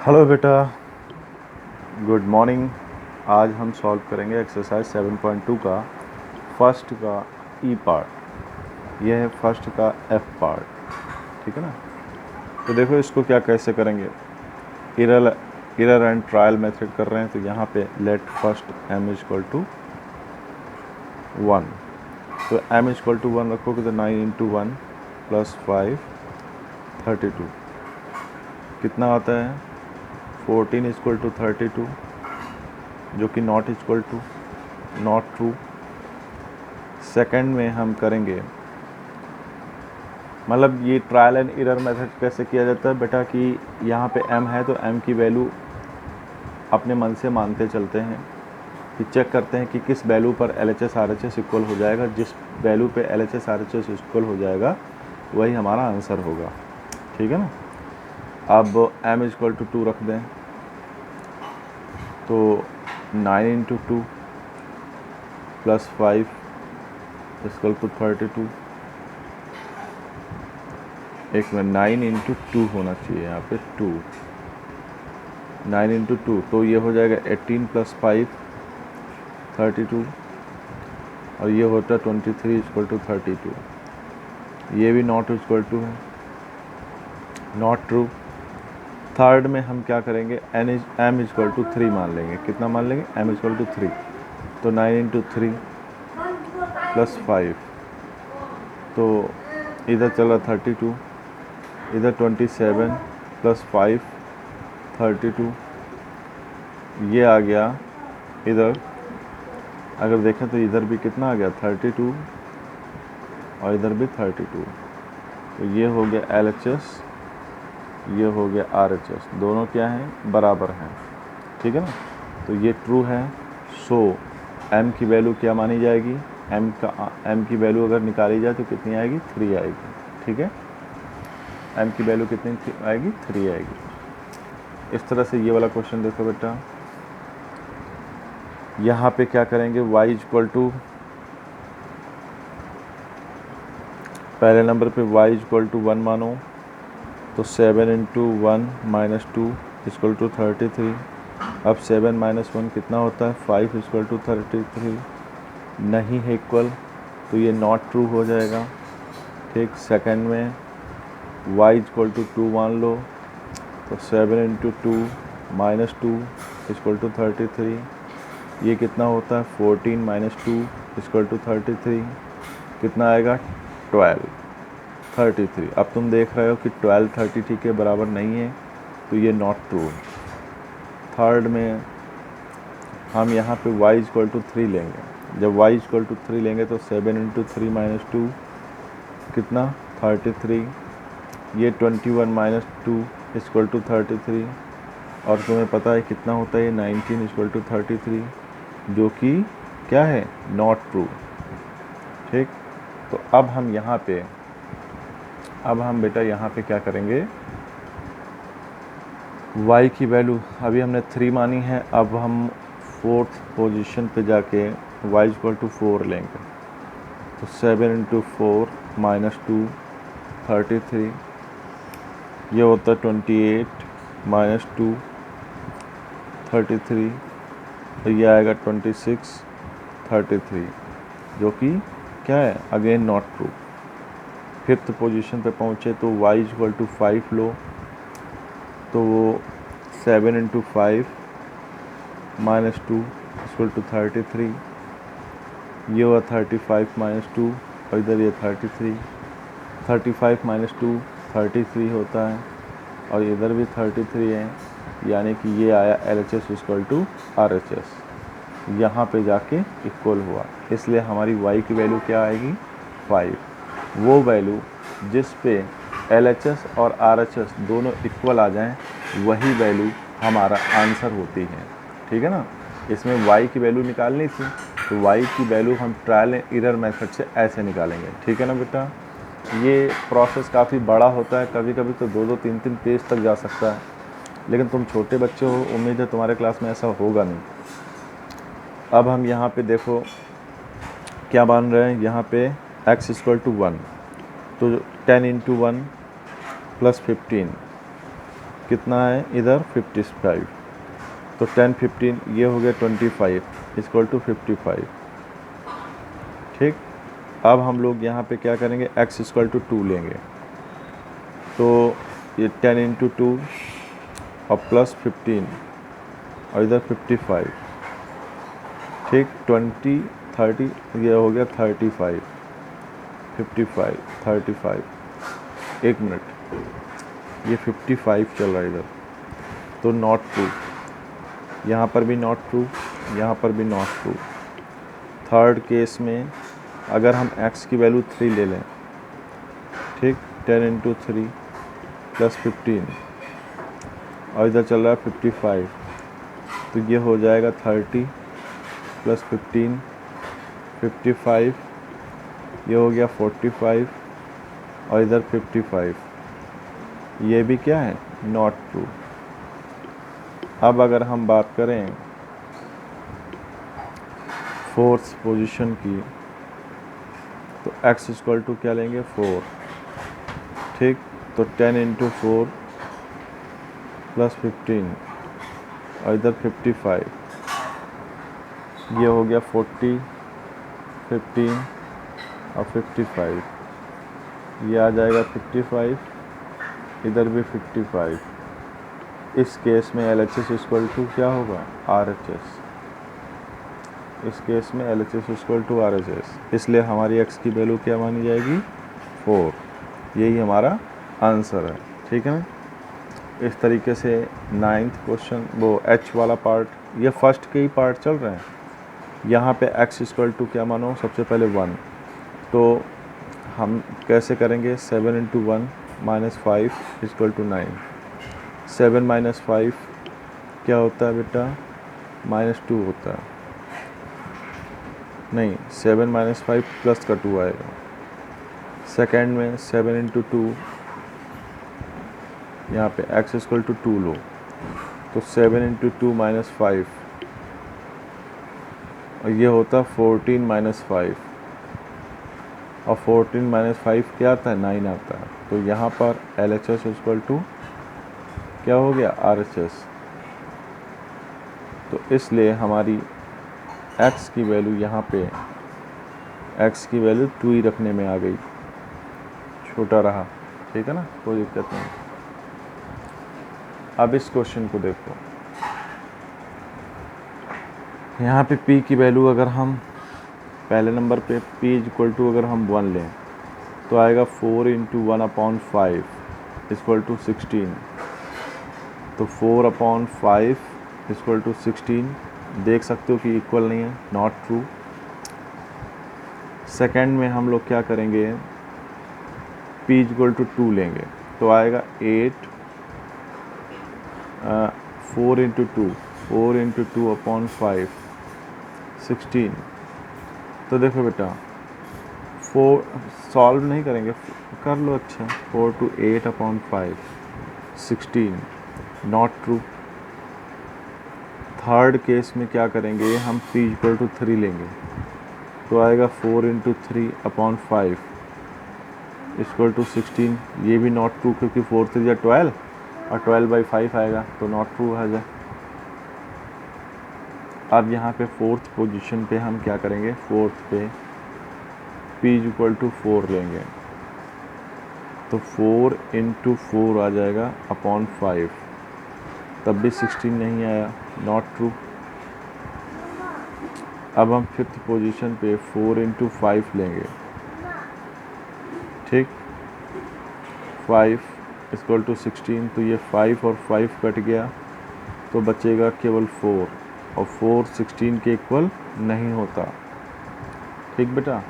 Hello बेटा, good morning. आज हम सॉल्व करेंगे एक्सरसाइज 7.2 का फर्स्ट का ई पार्ट। यह है फर्स्ट का एफ पार्ट, ठीक है ना। तो देखो इसको क्या कैसे करेंगे। इरर एंड ट्रायल मेथड कर रहे हैं, तो यहाँ पे let first m equal to 1। तो m इक्वल टू 1 रखोगे तो 9 इंटू 1 प्लस 5 32 कितना आता है 14 इक्वल टू 32, जो कि not equal to not true. Second में हम करेंगे, मतलब ये ट्रायल एंड एरर मेथड कैसे किया जाता है बेटा कि यहाँ पे m है तो m की वैल्यू अपने मन से मानते चलते हैं कि चेक करते हैं कि किस वैल्यू पर LHS RHS इक्वल हो जाएगा। जिस वैल्यू पे LHS RHS इक्वल हो जाएगा वही हमारा आंसर होगा, ठीक है ना। अब m इक्वल टू 2 रख दें तो 9 इंटू 2 प्लस 5 इक्वल टू 32। एक में 9 इंटू 2 होना चाहिए, यहाँ पे 2, 9 इंटू 2 तो ये हो जाएगा 18 प्लस 5 32, और ये होता है 23 इक्वल टू 32। ये भी नॉट इक्वल टू है, नॉट ट्रू। थर्ड में हम क्या करेंगे, m इक्वल टू 3 मान लेंगे। कितना मान लेंगे, m इक्वल टू 3। तो 9 इंटू 3 प्लस 5, तो इधर चला 32, इधर 27 प्लस 5 32, ये आ गया इधर। अगर देखें तो इधर भी कितना आ गया 32, और इधर भी 32। तो ये हो गया LHS, ये हो गया RHS, दोनों क्या हैं, बराबर हैं, ठीक है ना। तो ये ट्रू है। सो m की वैल्यू क्या मानी जाएगी, m की वैल्यू अगर निकाली जाए तो कितनी आएगी, 3 आएगी, ठीक है। m की वैल्यू कितनी आएगी, 3 आएगी। इस तरह से ये वाला क्वेश्चन देखो बेटा। यहाँ पे क्या करेंगे, y इक्वल टू, पहले नंबर पे y इक्वल टू 1 मानो तो 7 इंटू 1 माइनस 2 इक्वल टू 33। अब 7 माइनस 1 कितना होता है 5 इक्वल टू 33, नहीं है इक्वल, तो ये नॉट ट्रू हो जाएगा, ठीक। सेकंड में y इक्वल टू 2 मान लो तो 7 इंटू 2 माइनस 2 इक्वल टू 33। ये कितना होता है 14 माइनस 2 इक्वल टू 33, कितना आएगा 12 33। अब तुम देख रहे हो कि 12 32 के बराबर नहीं है, तो ये नॉट ट्रू है। थर्ड में हम यहाँ पे y इक्वल टू 3 लेंगे। जब y इक्वल टू 3 लेंगे तो 7 इंटू 3 माइनस 2 कितना 33, ये 21 माइनस 2 इक्वल टू 33, और तुम्हें पता है कितना होता है ये 19 इक्वल टू 33, जो कि क्या है, नॉट ट्रू, ठीक। तो अब हम यहाँ पे, अब हम बेटा यहाँ पे क्या करेंगे, y की वैल्यू अभी हमने 3 मानी है, अब हम फोर्थ पोजीशन पे जाके y इक्वल टू 4 लेंगे। तो 7 इंटू 4 माइनस 2 33, ये होता है 28 माइनस 2 33, तो ये आएगा 26 33, जो कि क्या है, again not true. Fifth position पे पहुँचे तो y इक्वल टू 5 लो, तो वो 7 इंटू 5 माइनस 2 इक्वल टू 33, ये हुआ 35 माइनस 2, और इधर ये 35 माइनस 2 33 होता है, और इधर भी 33 है, यानी कि ये आया LHS इक्वल टू RHS, यहाँ पे जाके इक्वल हुआ। इसलिए हमारी y की वैल्यू क्या आएगी 5। वो वैल्यू जिस पे LHS और RHS दोनों इक्वल आ जाएं, वही वैल्यू हमारा आंसर होती है, ठीक है ना। इसमें y की वैल्यू निकालनी थी, तो y की वैल्यू हम ट्रायल एंड एरर मेथड से ऐसे निकालेंगे, ठीक है ना बेटा। ये प्रोसेस काफ़ी बड़ा होता है, कभी कभी तो 2-2 3-3 पेज तक जा सकता है, लेकिन तुम छोटे बच्चे हो, उम्मीद है तुम्हारे क्लास में ऐसा होगा नहीं। अब हम यहाँ पे देखो क्या मान रहे हैं, यहाँ पे x इक्वल टू 1, तो 10 इंटू 1 प्लस 15, कितना है इधर 55, तो 10 15 ये हो गया 25 इक्वल टू 55। ठीक, अब हम लोग यहाँ पे क्या करेंगे, x इक्वल टू 2 लेंगे, तो ये 10 इंटू 2 और प्लस 15 और इधर 55। ठीक, 20 30 ये हो गया 35 55 35। एक मिनट, ये 55 चल रहा है इधर, तो नॉट ट्रू, यहाँ पर भी नॉट ट्रू, यहाँ पर भी नॉट ट्रू। थर्ड केस में अगर हम x की वैल्यू 3 ले लें, ठीक, 10 इंटू 3 प्लस 15 और इधर चल रहा है 55, तो ये हो जाएगा 30 प्लस 15 55, ये हो गया 45 और इधर 55, ये भी क्या है, नॉट ट्रू। अब अगर हम बात करें फोर्थ पोजीशन की, तो x इक्वल टू क्या लेंगे, 4। ठीक, तो 10 इंटू 4 प्लस 15 और इधर 55, ये हो गया 40 15 और 55, ये आ जाएगा 55, इधर भी 55। इस केस में LHS इक्वल टू क्या होगा, RHS। इस केस में LHS इक्वल टू RHS, इसलिए हमारी x की वैल्यू क्या मानी जाएगी, 4। यही हमारा आंसर है। ठीक है ना। इस तरीके से 9th क्वेश्चन, वो H वाला पार्ट, ये फर्स्ट के ही पार्ट चल रहे हैं। यहाँ पे x इक्वल टू क्या मानो, सबसे पहले 1, तो हम कैसे करेंगे, 7 into 1 minus 5 equal to 9। 7 minus 5 क्या होता है बेटा, -2 होता है, नहीं 7 माइनस 5 प्लस का 2 आएगा। सेकेंड में 7 इंटू 2, यहाँ पे x इक्वल टू 2 लो, तो 7 इंटू 2 माइनस 5 और ये होता 14 माइनस 5, और 14 माइनस 5 क्या आता है, 9 आता है। तो यहाँ पर LHS इक्वल टू क्या हो गया, RHS। तो इसलिए हमारी x की वैल्यू यहाँ पे, x की वैल्यू 2 ही रखने में आ गई, छोटा रहा। ठीक है ना, कोई दिक्कत नहीं। अब इस क्वेश्चन को देखो, यहाँ पे p की वैल्यू अगर हम पहले नंबर पे p इक्वल टू अगर हम 1 लें, तो आएगा 4 इंटू 1/5 इक्वल टू 16। तो 4/5 इक्वल टू 16, देख सकते हो कि इक्वल नहीं है, नॉट ट्रू। सेकेंड में हम लोग क्या करेंगे, p इक्वल टू 2 लेंगे, तो आएगा 8 4 इंटू 2 4 इंटू 2/5 16। तो देखो बेटा, 4 सॉल्व नहीं करेंगे, कर लो, अच्छा 4 to 8/5 16, not true. Third case में क्या करेंगे, हम p इक्वल टू 3 लेंगे, तो आएगा 4 इंटू 3/5 इक्वल टू 16, ये भी नॉट ट्रू, क्योंकि 4 3 या 12 और 12/5 आएगा, तो नॉट ट्रू आ जाए। अब यहाँ पे फोर्थ पोजीशन पे हम क्या करेंगे, फोर्थ पे p इक्वल टू 4 लेंगे, तो 4 इंटू 4 आ जाएगा /5, तब भी 16 नहीं आया, नॉट ट्रू। अब हम फिफ्थ पोजीशन पे 4 इंटू 5 लेंगे, ठीक, 5 इक्वल टू 16, तो ये 5 और 5 कट गया, तो बचेगा केवल 4, और 4 16 के इक्वल नहीं होता। ठीक बेटा,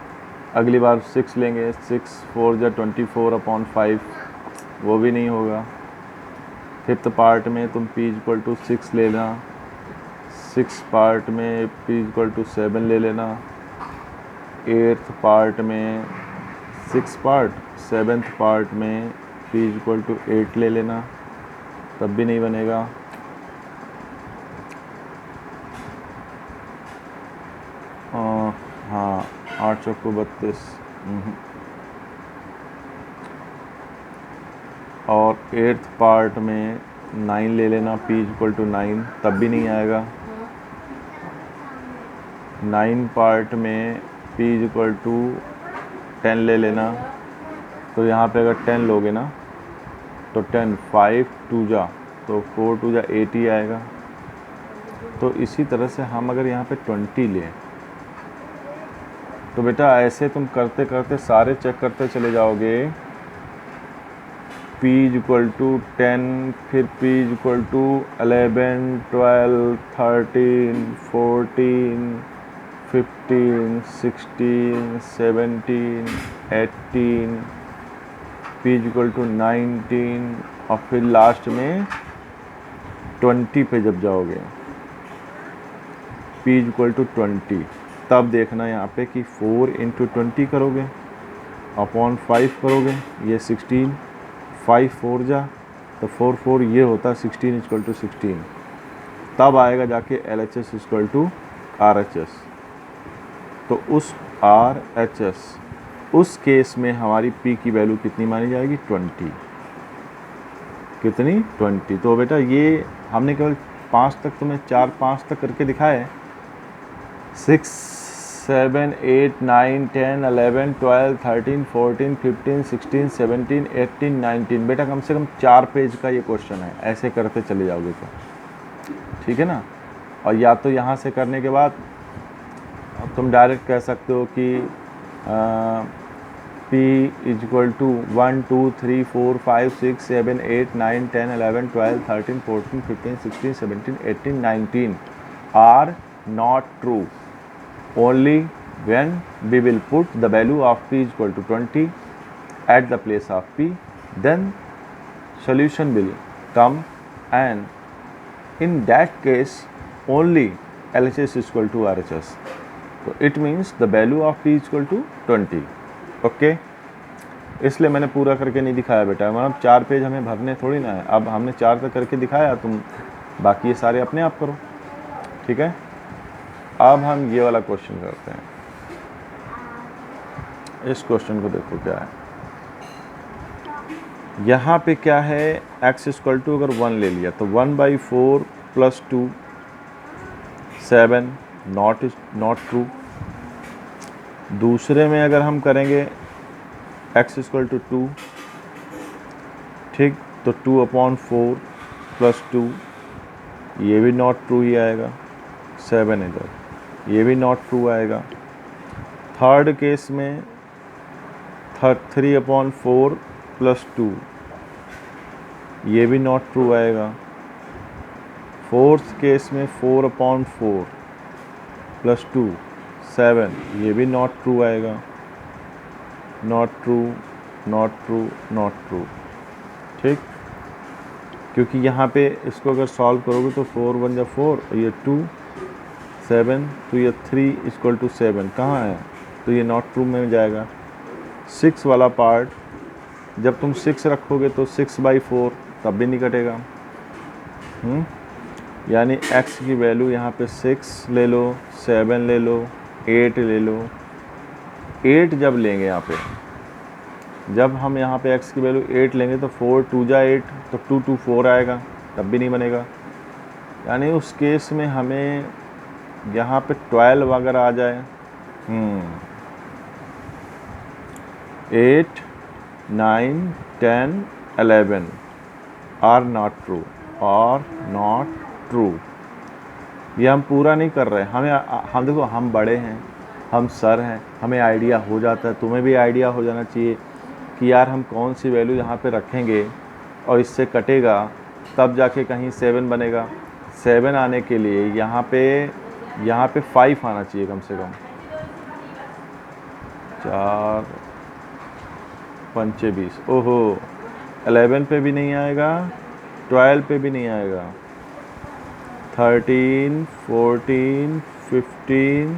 अगली बार 6 लेंगे, 6 4 या 24/5, वो भी नहीं होगा। फिफ्थ पार्ट में तुम p इक्वल टू 6 लेना, 6 पार्ट में p इक्वल टू 7 ले लेना, 8th पार्ट में 6 पार्ट, 7th पार्ट में p इक्वल टू 8 ले लेना, तब भी नहीं बनेगा। हाँ, 8 चौको 32, और 8th पार्ट में 9 ले लेना, p इक्वल टू 9, तब भी नहीं आएगा। 9 पार्ट में p इक्वल टू 10 ले लेना, तो यहाँ पे अगर 10 लोगे ना तो 10, 5 2 जा तो 4 2 जा 8 ही आएगा। तो इसी तरह से हम अगर यहाँ पे 20 लें तो बेटा ऐसे तुम करते करते सारे चेक करते चले जाओगे। p इक्वल टू 10, फिर p equal to 11, 12, 13, 14, 15, 16, 17, 18, p equal to 19, और फिर लास्ट में 20 पे जब जाओगे p इक्वल टू 20, तब देखना यहाँ पे कि 4 इंटू 20 करोगे अपॉन 5 करोगे, ये 16, 5 4 जा तो 4 4 ये होता 16 इक्वल टू 16, तब आएगा जाके LHS इक्वल टू RHS। तो उस RHS उस केस में हमारी P की वैल्यू कितनी मानी जाएगी? 20। कितनी? 20। तो बेटा ये हमने केवल 5 तक तुम्हें 4 5 तक करके दिखाए। 6 7 8 9 10 11 12 13 14 15 16 17 18 19, बेटा कम से कम 4 पेज का ये क्वेश्चन है, ऐसे करते चले जाओगे तो ठीक है ना। और या तो यहाँ से करने के बाद अब तुम डायरेक्ट कह सकते हो कि P equal to 1 2 3 4 5 6 7 8 9 10 11 12 13 14 15 16 17 18 19 are not true only when we will put the value of P equal to 20 at the place of P, then solution will come, and in that case only LHS is equal to RHS. So it means the value of P is equal to 20. Okay इसलिए मैंने पूरा करके नहीं दिखाया बेटा, मतलब 4 page हमें भरने थोड़ी ना है। अब हमने 4 तक करके दिखाया, तुम बाकी ये सारे अपने आप करो, ठीक है। अब हम ये वाला क्वेश्चन करते हैं। इस क्वेश्चन को देखो क्या है, यहाँ पे क्या है, x इक्वल टू अगर 1 ले लिया तो 1/4 प्लस 2 7 नॉट ट्रू। दूसरे में अगर हम करेंगे x इक्वल टू 2, ठीक, तो 2/4 प्लस 2, ये भी नॉट ट्रू ही आएगा। 7 इधर, ये भी नॉट ट्रू आएगा। थर्ड केस में 3/4 प्लस 2, ये भी नॉट ट्रू आएगा। फोर्थ केस में 4/4 प्लस 2 7, ये भी नॉट ट्रू आएगा। Not true, not true, not true, ठीक, क्योंकि यहाँ पे इसको अगर सॉल्व करोगे तो 4 1 जा 4, ये 2 7, तो ये 3 इक्वल टू 7 कहाँ है, तो ये नॉट ट्रू में जाएगा। 6 वाला पार्ट जब तुम 6 रखोगे तो 6/4 तब भी नहीं कटेगा। यानी x की वैल्यू यहाँ पे 6 ले लो, 7 ले लो, 8 ले लो। 8 जब लेंगे यहाँ पे, जब हम यहाँ पे x की वैल्यू 8 लेंगे तो 4 2 जा 8, तो 2 2 4 आएगा, तब भी नहीं बनेगा। यानी उस केस में हमें यहाँ पे 12 अगर आ जाए, 8 9 10 11 आर नॉट ट्रू, और नॉट ट्रू। ये हम पूरा नहीं कर रहे, हम देखो हम बड़े हैं, हम सर हैं, हमें आइडिया हो जाता है, तुम्हें भी आइडिया हो जाना चाहिए कि यार हम कौन सी वैल्यू यहाँ पे रखेंगे और इससे कटेगा तब जाके कहीं 7 बनेगा। 7 आने के लिए यहाँ पे 5 आना चाहिए कम से कम। 4 5 20, ओहो 11 पे भी नहीं आएगा, 12 पे भी नहीं आएगा, 13 14 15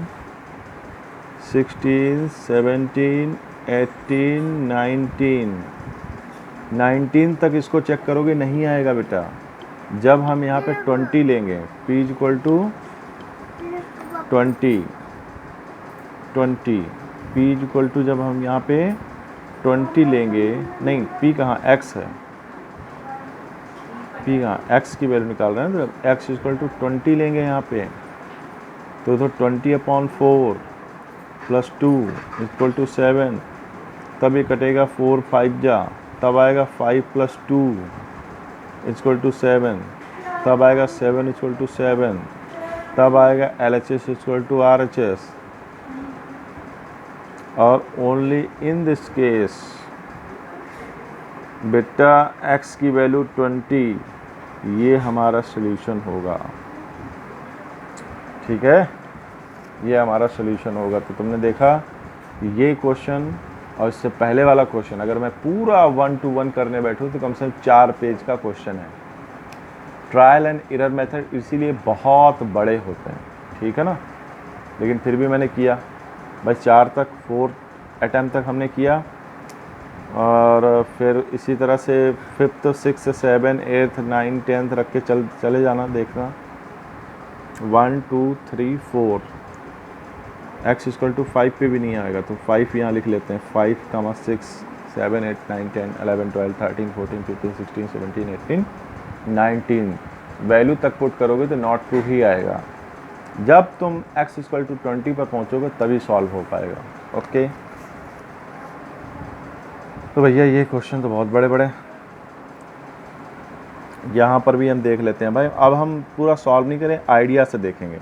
16 17 18 19 तक इसको चेक करोगे, नहीं आएगा बेटा। जब हम यहाँ पे 20 लेंगे, p equal to 20, p equal to जब हम यहाँ पे 20 लेंगे, नहीं p कहाँ, x है, पी कहाँ, एक्स की वैल्यू निकाल रहे हैं तो एक्स इक्वल टू 20 लेंगे यहाँ पे, तो 20/4 प्लस 2 इक्वल टू 7, तब ये कटेगा 4 5 जा, तब आएगा 5 प्लस 2 इक्वल टू 7, तब आएगा 7 इक्वल टू 7, तब आएगा LHS इक्वल टू RHS। और ओनली इन दिस केस बेटा x की वैल्यू 20, ये हमारा सॉल्यूशन होगा। ठीक है, ये हमारा सॉल्यूशन होगा। तो तुमने देखा ये क्वेश्चन और इससे पहले वाला क्वेश्चन, अगर मैं पूरा 1 to 1 करने बैठूँ तो कम से कम 4 पेज का क्वेश्चन है। ट्रायल एंड एरर मेथड इसीलिए बहुत बड़े होते हैं, ठीक है ना, लेकिन फिर भी मैंने किया भाई 4 अटैम्प्ट तक हमने किया। और फिर इसी तरह से 5th 6th 7th 8th 9th 10th रख के चले जाना, देखना 1 2 3 4 x इक्वल टू 5 पे भी नहीं आएगा तो 5 यहाँ लिख लेते हैं, 5, 6, 7 8 9 10 11 12 13 14 15 16 17 18 19 वैल्यू तक पुट करोगे तो नॉट ट्रू ही आएगा। जब तुम x इक्वल टू 20 पर पहुँचोगे तभी सॉल्व हो पाएगा। ओके, तो भैया ये क्वेश्चन तो बहुत बड़े बड़े, यहाँ पर भी हम देख लेते हैं भाई। अब हम पूरा सॉल्व नहीं करें, आइडिया से देखेंगे।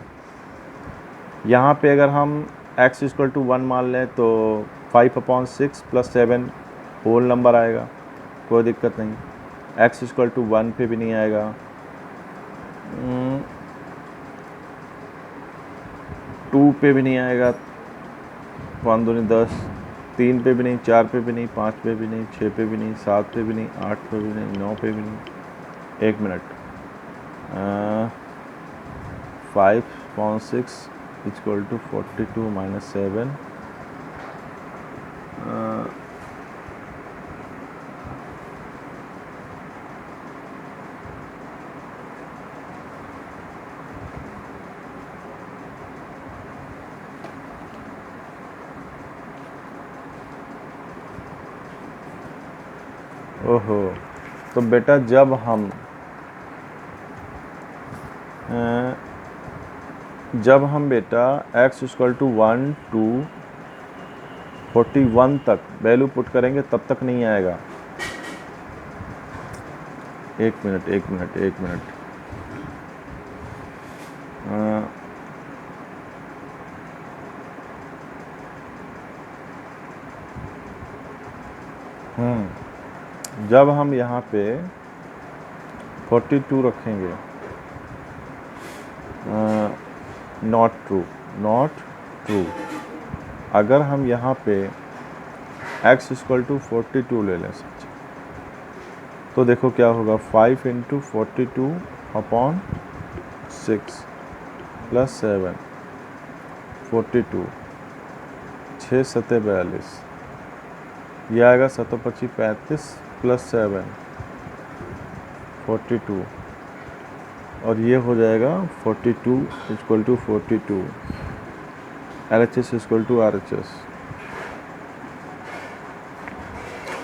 यहाँ पे अगर हम x इक्वल टू 1 मान लें तो 5/6 प्लस 7 होल नंबर आएगा, कोई दिक्कत नहीं। x इक्वल टू 1 पे भी नहीं आएगा, 2 पे भी नहीं आएगा, 1 2 10, 3 पे भी नहीं, 4 पे भी नहीं, 5 पे भी नहीं, 6 पे भी नहीं, 7 पे भी नहीं, 8 पे भी नहीं, 9 पे भी नहीं। 1 मिनट, 5/6 इक्वल टू 42 माइनस 7, ओहो, तो बेटा जब हम बेटा x इक्वल टू 1 to 41 तक वैल्यू पुट करेंगे तब तक नहीं आएगा। एक मिनट, जब हम यहाँ पे 42 रखेंगे, नॉट ट्रू। अगर हम यहाँ पे x इक्वल टू 42 ले लें सच, तो देखो क्या होगा, 5 इंटू 42/6 प्लस 7 42, 6 7 42, ये आएगा 7 25 35 प्लस 7 42, और ये हो जाएगा 42 equal to 42, LHS equal to RHS।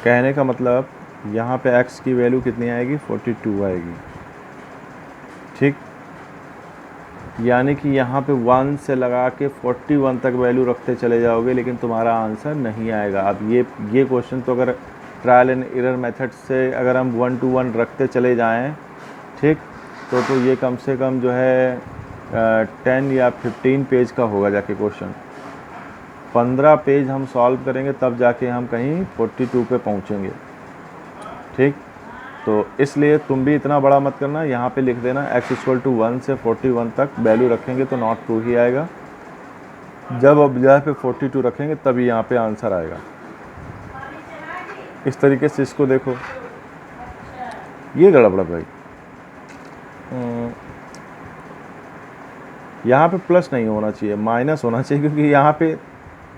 कहने का मतलब यहाँ पे x की वैल्यू कितनी आएगी, 42 आएगी। ठीक, यानी कि यहाँ पे 1 से लगा के 41 तक वैल्यू रखते चले जाओगे, लेकिन तुम्हारा आंसर नहीं आएगा। अब ये क्वेश्चन तो अगर ट्रायल एंड एरर मेथड से अगर हम 1 to 1 रखते चले जाएं, ठीक, तो ये कम से कम जो है 10 या 15 पेज का होगा जाके क्वेश्चन। 15 पेज हम सॉल्व करेंगे तब जाके हम कहीं 42 पे पहुँचेंगे। ठीक, तो इसलिए तुम भी इतना बड़ा मत करना, यहाँ पे लिख देना x इक्वल टू 1 से 41 तक वैल्यू रखेंगे तो नॉट ट्रू ही आएगा। जब अब यहाँ पे 42 रखेंगे तभी यहाँ पे आंसर आएगा। इस तरीके से इसको देखो, ये गड़बड़ भाई, यहाँ पे प्लस नहीं होना चाहिए, माइनस होना चाहिए, क्योंकि यहाँ पे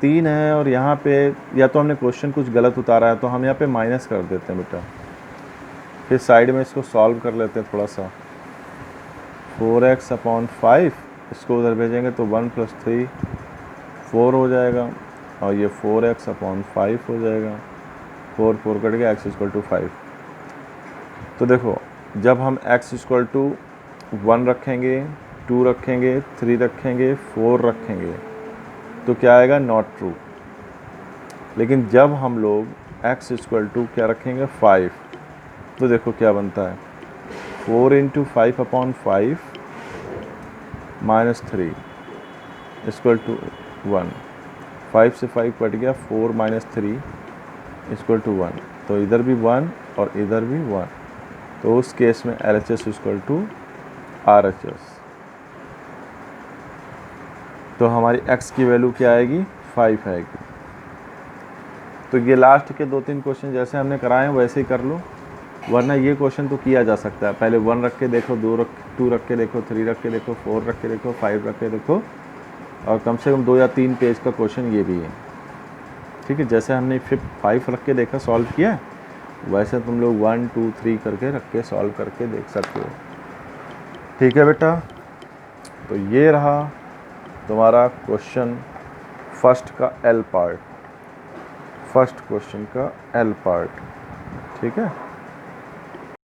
3 है और यहाँ पे या तो हमने क्वेश्चन कुछ गलत उतारा है, तो हम यहाँ पे माइनस कर देते हैं बेटा। फिर साइड में इसको सॉल्व कर लेते हैं थोड़ा सा, 4x/5, इसको उधर भेजेंगे तो 1 + 3 4 हो जाएगा, और ये 4x/5 हो जाएगा, 4 4 कट गया, x इक्वल टू 5। तो देखो जब हम x इक्वल टू 1 रखेंगे, 2 रखेंगे, 3 रखेंगे, 4 रखेंगे तो क्या आएगा, नॉट ट्रू। लेकिन जब हम लोग x इक्वल टू क्या रखेंगे, 5, तो देखो क्या बनता है, 4 into 5 upon 5 minus 3 equal to 1। 5 से 5 कट गया, 4 माइनस 3 इक्वल टू 1। तो इधर भी 1 और इधर भी 1। तो उस केस में LHS इक्वल टू RHS। तो हमारी x की वैल्यू क्या आएगी, 5 आएगी। तो ये लास्ट के 2-3 क्वेश्चन जैसे हमने कराए हैं वैसे ही कर लो, वरना ये क्वेश्चन तो किया जा सकता है। पहले 1 रख के देखो, 2 रख के देखो, 3 रख के देखो, 4 रख के देखो, 5 रख के देखो, और कम से कम 2 या 3 पेज का क्वेश्चन ये भी है। ठीक है, जैसे हमने 5 रख के देखा, सॉल्व किया, वैसे तुम लोग 1 2 3 करके रख के सॉल्व करके देख सकते हो। ठीक है बेटा, तो ये रहा तुम्हारा क्वेश्चन फर्स्ट का L पार्ट, फर्स्ट क्वेश्चन का L पार्ट। ठीक है।